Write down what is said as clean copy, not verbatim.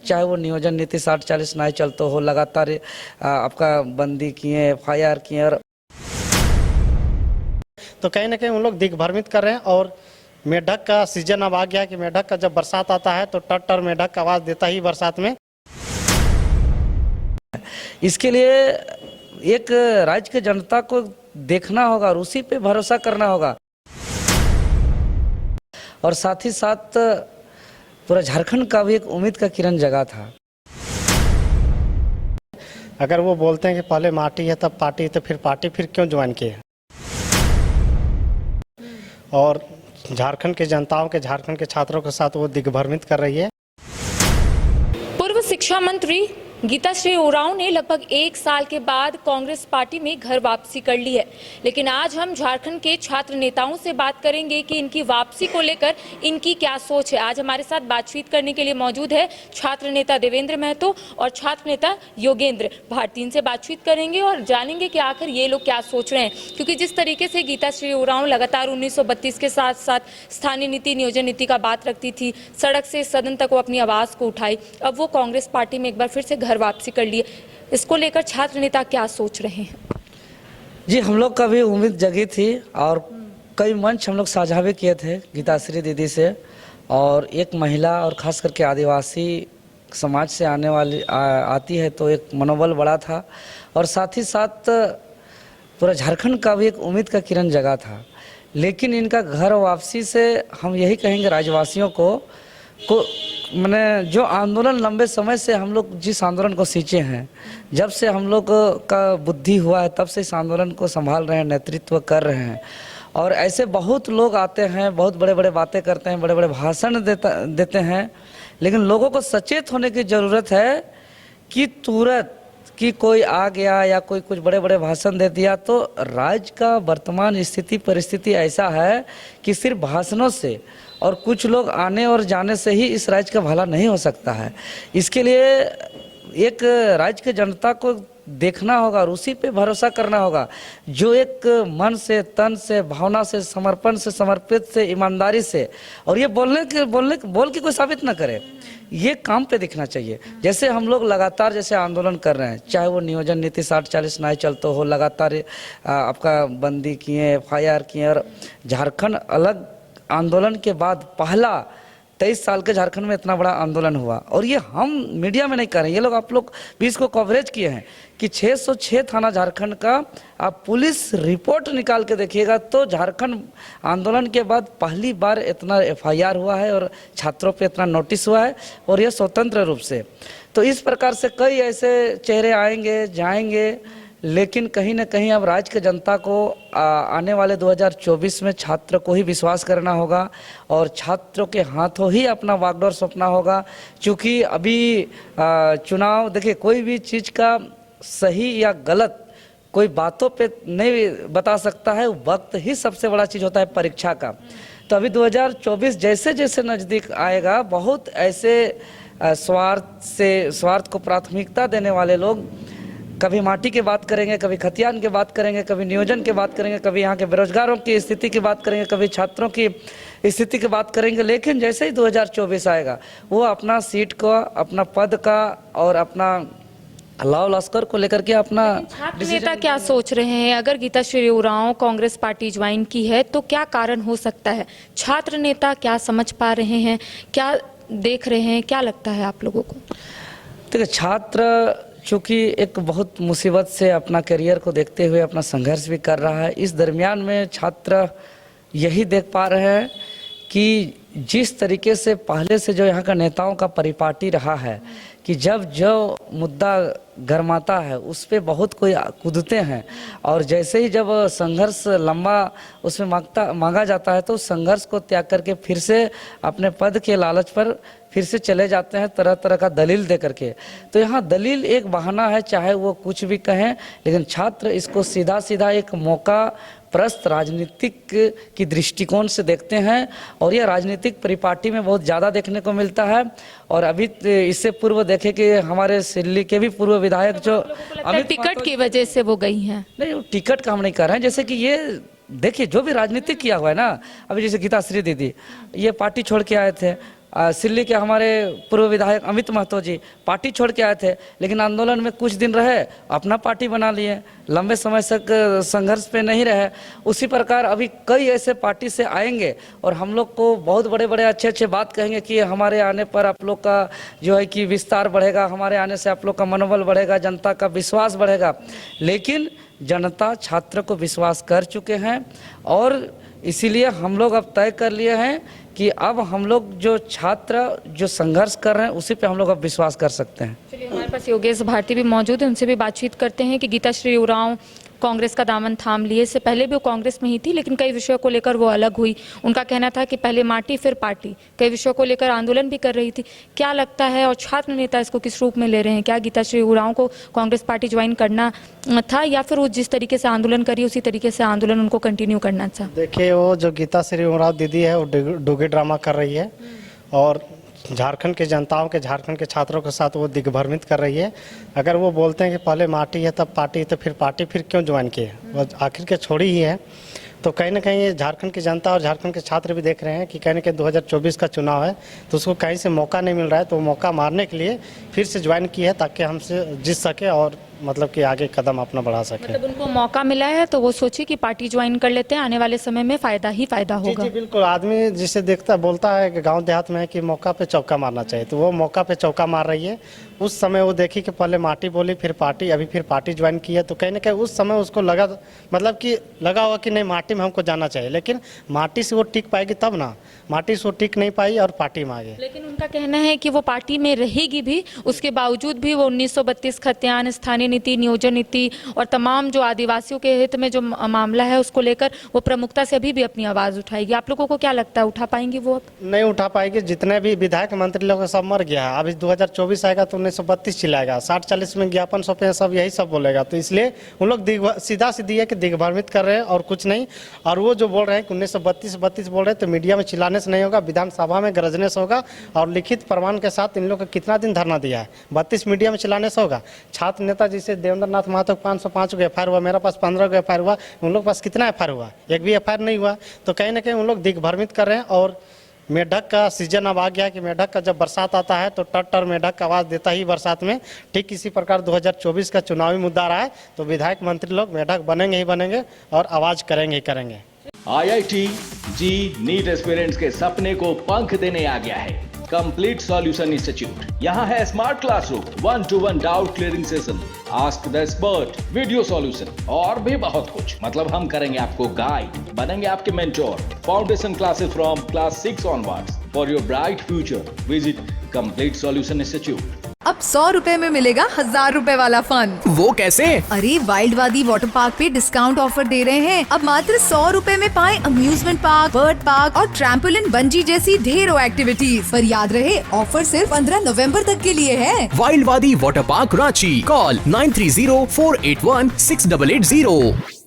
चाहे वो नियोजन नीति 60-40 नहीं चलते हो, लगातार आपका बंदी किए, FIR किए। और तो कहीं ना कहीं उन लोग दिग्भ्रमित कर रहे हैं। और मेढक का सीजन अब आ गया कि मेढक का जब बरसात आता है तो टर मेढक आवाज़ देता ही बरसात में। इसके लिए एक राज्य की जनता को देखना होगा और उसी पे भरोसा करना होगा। और साथ ही साथ पूरा झारखंड का भी एक उम्मीद का किरण जगा था। अगर वो बोलते हैं कि पहले माटी है तब पार्टी, तो फिर पार्टी फिर क्यों ज्वाइन किए? और झारखंड के जनताओं के, झारखंड के छात्रों के साथ वो दिग्भ्रमित कर रही है। पूर्व शिक्षा मंत्री गीताश्री उरांव ने लगभग 1 साल के बाद कांग्रेस पार्टी में घर वापसी कर ली है। लेकिन आज हम झारखंड के छात्र नेताओं से बात करेंगे कि इनकी वापसी को लेकर इनकी क्या सोच है। आज हमारे साथ बातचीत करने के लिए मौजूद है छात्र नेता देवेंद्र महतो और छात्र नेता योगेंद्र भारती। इनसे बातचीत करेंगे और जानेंगे कि आखिर ये लोग क्या सोच रहे हैं, क्योंकि जिस तरीके से गीताश्री उरांव लगातार 1932 के साथ साथ स्थानीय नीति, नियोजन नीति का बात रखती थी, सड़क से सदन तक वो अपनी आवाज को उठाई, अब वो कांग्रेस पार्टी में एक बार फिर से घर वापसी कर लिए। इसको लेकर छात्र नेता क्या सोच रहे हैं? जी, हम लोग का भी उम्मीद जगी थी और कई मंच हम लोग साझा भी किए थे गीताश्री दीदी से। और एक महिला और खास करके आदिवासी समाज से आने वाली आती है तो एक मनोबल बड़ा था। और साथ ही साथ पूरा झारखंड का भी एक उम्मीद का किरण जगा था। लेकिन इनका घर वापसी से हम यही कहेंगे राज्यवासियों को मैंने जो आंदोलन लंबे समय से हम लोग जिस आंदोलन को सींचे हैं, जब से हम लोग का बुद्धि हुआ है तब से इस आंदोलन को संभाल रहे हैं, नेतृत्व कर रहे हैं। और ऐसे बहुत लोग आते हैं, बहुत बड़े बड़े बातें करते हैं, बड़े बड़े भाषण देते हैं, लेकिन लोगों को सचेत होने की ज़रूरत है कि तुरंत कि कोई आ गया या कोई कुछ बड़े बड़े भाषण दे दिया तो राज्य का वर्तमान स्थिति परिस्थिति ऐसा है कि सिर्फ भाषणों से और कुछ लोग आने और जाने से ही इस राज्य का भला नहीं हो सकता है। इसके लिए एक राज्य की जनता को देखना होगा और उसी पे भरोसा करना होगा, जो एक मन से, तन से, भावना से, समर्पण से, समर्पित से, ईमानदारी से, और ये बोल के कोई साबित ना करे, ये काम पे दिखना चाहिए। जैसे हम लोग लगातार जैसे आंदोलन कर रहे हैं, चाहे वो नियोजन नीति 60-40 नहीं चलते हो, लगातार आपका बंदी किए, FIR किए। और झारखंड अलग आंदोलन के बाद पहला 23 साल के झारखंड में इतना बड़ा आंदोलन हुआ। और ये हम मीडिया में नहीं कर रहे हैं, ये लोग आप लोग भी इसको कवरेज किए हैं कि 606 थाना झारखंड का आप पुलिस रिपोर्ट निकाल के देखिएगा तो झारखंड आंदोलन के बाद पहली बार इतना FIR हुआ है और छात्रों पे इतना नोटिस हुआ है, और ये स्वतंत्र रूप से। तो इस प्रकार से कई ऐसे चेहरे आएंगे जाएंगे, लेकिन कहीं ना कहीं अब राज्य की जनता को आने वाले 2024 में छात्र को ही विश्वास करना होगा और छात्रों के हाथों ही अपना वागडोर सौंपना होगा। क्योंकि अभी चुनाव, देखिए, कोई भी चीज़ का सही या गलत कोई बातों पे नहीं बता सकता है, वक्त ही सबसे बड़ा चीज़ होता है परीक्षा का। तो अभी 2024 जैसे जैसे नज़दीक आएगा, बहुत ऐसे स्वार्थ को प्राथमिकता देने वाले लोग कभी माटी की बात करेंगे, कभी खतियान की बात करेंगे, कभी नियोजन की बात करेंगे, कभी यहाँ के बेरोजगारों की स्थिति की बात करेंगे, कभी छात्रों की स्थिति की बात करेंगे। लेकिन जैसे ही 2024 आएगा, वो अपना सीट को, अपना पद का और अपना लाव लश्कर को लेकर के अपना छात्र नेता क्या सोच रहे हैं? अगर गीताश्री उरांव कांग्रेस पार्टी ज्वाइन की है तो क्या कारण हो सकता है? छात्र नेता क्या समझ पा रहे हैं, क्या देख रहे हैं, क्या लगता है आप लोगों को? देखिए, छात्र चूँकि एक बहुत मुसीबत से अपना करियर को देखते हुए अपना संघर्ष भी कर रहा है, इस दरमियान में छात्र यही देख पा रहे हैं कि जिस तरीके से पहले से जो यहाँ का नेताओं का परिपाटी रहा है कि जब जो मुद्दा गरमाता है उस पर बहुत कोई कूदते हैं, और जैसे ही जब संघर्ष लंबा उसमें मांगा जाता है तो संघर्ष को त्याग करके फिर से अपने पद के लालच पर फिर से चले जाते हैं, तरह तरह का दलील दे करके। तो यहाँ दलील एक बहाना है, चाहे वो कुछ भी कहें, लेकिन छात्र इसको सीधा सीधा एक मौका प्रस्त राजनीतिक की दृष्टिकोण से देखते हैं, और यह राजनीतिक परिपाटी में बहुत ज़्यादा देखने को मिलता है। और अभी इससे पूर्व देखे कि हमारे सिल्ली के भी पूर्व विधायक जो टिकट की वजह से वो गई हैं। नहीं, टिकट का हम नहीं कर रहे हैं। जैसे कि ये देखिए, जो भी राजनीतिक किया हुआ है ना, अभी जैसे गीताश्री दीदी ये पार्टी छोड़ के आए थे, सिल्ली के हमारे पूर्व विधायक अमित महतो जी पार्टी छोड़ के आए थे, लेकिन आंदोलन में कुछ दिन रहे, अपना पार्टी बना लिए, लंबे समय तक संघर्ष पे नहीं रहे। उसी प्रकार अभी कई ऐसे पार्टी से आएंगे और हम लोग को बहुत बड़े बड़े अच्छे अच्छे बात कहेंगे कि हमारे आने पर आप लोग का जो है कि विस्तार बढ़ेगा, हमारे आने से आप लोग का मनोबल बढ़ेगा, जनता का विश्वास बढ़ेगा। लेकिन जनता छात्र को विश्वास कर चुके हैं और इसीलिए हम लोग अब तय कर लिए हैं कि अब हम लोग जो छात्र जो संघर्ष कर रहे हैं उसी पे हम लोग अब विश्वास कर सकते हैं। चलिए, हमारे पास योगेश भारती भी मौजूद है, उनसे भी बातचीत करते हैं कि गीताश्री उरांव कांग्रेस का दामन थाम लिए। इससे पहले भी वो कांग्रेस में ही थी, लेकिन कई विषयों को लेकर वो अलग हुई। उनका कहना था कि पहले माटी फिर पार्टी, कई विषयों को लेकर आंदोलन भी कर रही थी। क्या लगता है और छात्र नेता इसको किस रूप में ले रहे हैं? क्या गीताश्री उरांव को कांग्रेस पार्टी ज्वाइन करना था या फिर वो जिस तरीके से आंदोलन करी उसी तरीके से आंदोलन उनको कंटिन्यू करना था? देखिए, वो जो गीताश्री उरांव दीदी है वो डोगी ड्रामा कर रही है और झारखंड के जनताओं के, झारखंड के छात्रों के साथ वो दिग्भ्रमित कर रही है। अगर वो बोलते हैं कि पहले माटी है तब पार्टी, तो फिर पार्टी फिर क्यों ज्वाइन किए? वो आखिर के छोड़ी ही है। तो कहीं ना कहीं ये झारखंड की जनता और झारखंड के छात्र भी देख रहे हैं कि कहीं ना कहीं 2024 का चुनाव है तो उसको कहीं से मौका नहीं मिल रहा है, तो मौका मारने के लिए फिर से ज्वाइन की है ताकि हमसे जीत सके और मतलब कि आगे कदम अपना बढ़ा सके। मतलब उनको मौका मिला है तो वो सोची कि पार्टी ज्वाइन कर लेते हैं, आने वाले समय में फायदा ही फायदा होगा। जी बिल्कुल, आदमी जिसे देखता बोलता है कि गांव देहात में है कि मौका पे चौका मारना चाहिए, तो वो मौका पे चौका मार रही है। उस समय वो देखी कि पहले माटी बोली फिर पार्टी, अभी फिर पार्टी ज्वाइन की है, तो कहीं ना कहीं उस समय उसको लगा, मतलब कि लगा होगा कि नहीं माटी में हमको जाना चाहिए, लेकिन माटी से वो टिक पाएगी तब ना, माटी से वो टिक नहीं पाई और पार्टी में आ गई। लेकिन उनका कहना है कि वो पार्टी में रहेगी भी, उसके बावजूद भी वो 1932 खतियान, स्थानीय नीति, नियोजन नीति और तमाम जो आदिवासियों के हित में जो मामला है उसको लेकर वो प्रमुखता से अभी भी अपनी आवाज उठाएगी। आप लोगों को क्या लगता है, उठा पाएंगे वो? अब नहीं उठा पाएगी। जितने भी विधायक मंत्री लोग सब मर गया है। अभी 2024 आएगा तो 1932 चिल्लाएगा, 60-40 में ज्ञापन सौंपे सब यही सब बोलेगा, तो इसलिए उन लोग सीधा सीधी है कि दिग्भ्रमित कर रहे हैं और कुछ नहीं। और वो जो बोल रहे हैं कि 1932 बोल रहे हैं, तो मीडिया में चिल्लाने से नहीं होगा, विधानसभा में गरजने से होगा और लिखित प्रमाण के साथ इन लोग को कितना दिन धरना दिया है। 32 मीडिया में चिल्लाने से होगा। छात्र नेता जैसे देवेंद्र नाथ महतो 505 को एफआईआर हुआ, मेरे पास 15 को एफआईआर हुआ, उन लोग पास कितना एफआईआर हुआ? एक भी एफआईआर नहीं हुआ। तो कहीं ना कहीं उन लोग दिग्भ्रमित कर रहे हैं। और मेढक का सीजन अब आ गया कि मेढक का जब बरसात आता है तो टर मेढक का आवाज़ देता ही बरसात में। ठीक इसी प्रकार 2024 का चुनावी मुद्दा रहा है तो विधायक मंत्री लोग मेढक बनेंगे ही बनेंगे और आवाज़ करेंगे ही करेंगे। IIT जी नीट एस्पिरेंट्स के सपने को पंख देने आ गया है कंप्लीट सॉल्यूशन इंस्टीट्यूट। यहाँ है smart classroom, 1-to-1 doubt clearing session, ask the expert, video solution और भी बहुत कुछ। मतलब हम करेंगे आपको गाइड, बनेंगे आपके mentor. Foundation classes from class 6 onwards for your bright future. Visit complete solution institute. अब 100 रुपए में मिलेगा 1000 रुपए वाला फन। वो कैसे? अरे वाइल्डवादी वाटर पार्क पे डिस्काउंट ऑफर दे रहे हैं। अब मात्र 100 रुपए में पाए अम्यूजमेंट पार्क, बर्ड पार्क और ट्रैम्पोलिन, बंजी जैसी ढेरों एक्टिविटीज। पर याद रहे, ऑफर सिर्फ 15 नवंबर तक के लिए है। वाइल्डवादी वाटर पार्क रांची। कॉल 9304816880।